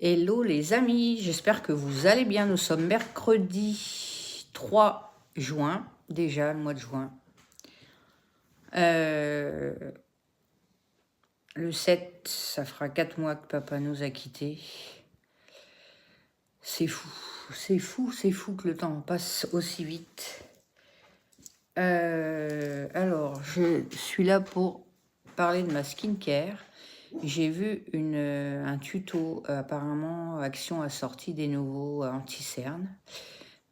Hello les amis, j'espère que vous allez bien. Nous sommes mercredi 3 juin, déjà le mois de juin. Le 7, ça fera 4 mois que papa nous a quittés. C'est fou, c'est fou, c'est fou que le temps passe aussi vite. Alors, je suis là pour parler de ma skincare. J'ai vu un tuto, apparemment Action a sorti des nouveaux anti-cernes.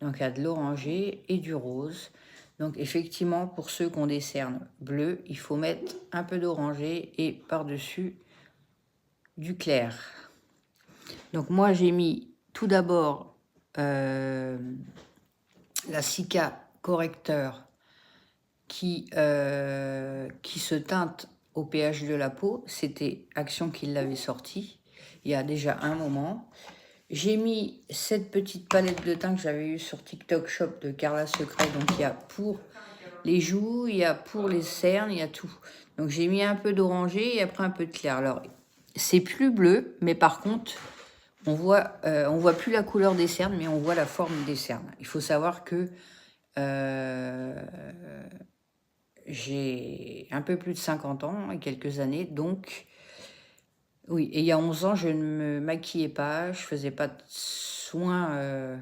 Donc il y a de l'oranger et du rose. Donc effectivement, pour ceux qui ont des cernes bleues, il faut mettre un peu d'oranger et par-dessus du clair. Donc moi j'ai mis tout d'abord la Cica correcteur qui se teinte au pH de la peau. C'était Action qui l'avait sorti il y a déjà un moment. J'ai mis cette petite palette de teint que j'avais eue sur TikTok Shop de Carla Secret. Donc il y a pour les joues, il y a pour les cernes, il y a tout. Donc j'ai mis un peu d'oranger et après un peu de clair. Alors c'est plus bleu, mais par contre on voit plus la couleur des cernes, mais on voit la forme des cernes. Il faut savoir que j'ai un peu plus de 50 ans et quelques années, donc oui, et il y a 11 ans, je ne me maquillais pas, je faisais pas de soins.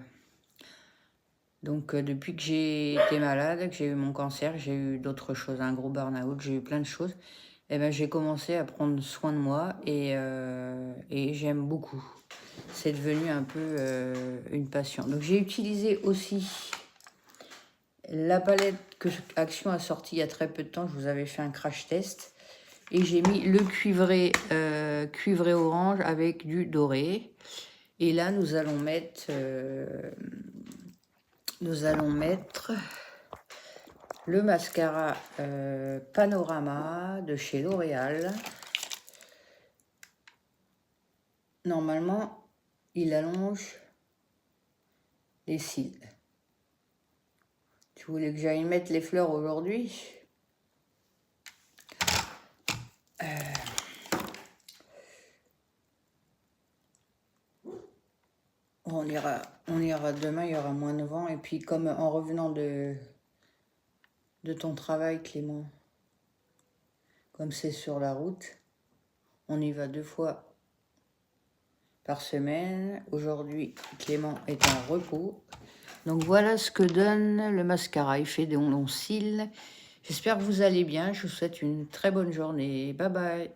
Donc depuis que j'ai été malade, que j'ai eu mon cancer, j'ai eu d'autres choses, un gros burn-out, j'ai eu plein de choses, et ben j'ai commencé à prendre soin de moi et j'aime beaucoup. C'est devenu un peu une passion. Donc j'ai utilisé aussi la palette que Action a sortie il y a très peu de temps. Je vous avais fait un crash test. Et j'ai mis le cuivré orange avec du doré. Et là, nous allons mettre le mascara Panorama de chez L'Oréal. Normalement, il allonge les cils. Tu voulais que j'aille mettre les fleurs aujourd'hui? On ira demain, il y aura moins de vent. Et puis comme en revenant de ton travail, Clément, comme c'est sur la route, on y va 2 fois par semaine. Aujourd'hui, Clément est en repos. Donc voilà ce que donne le mascara. Il fait des longs cils. J'espère que vous allez bien. Je vous souhaite une très bonne journée. Bye bye.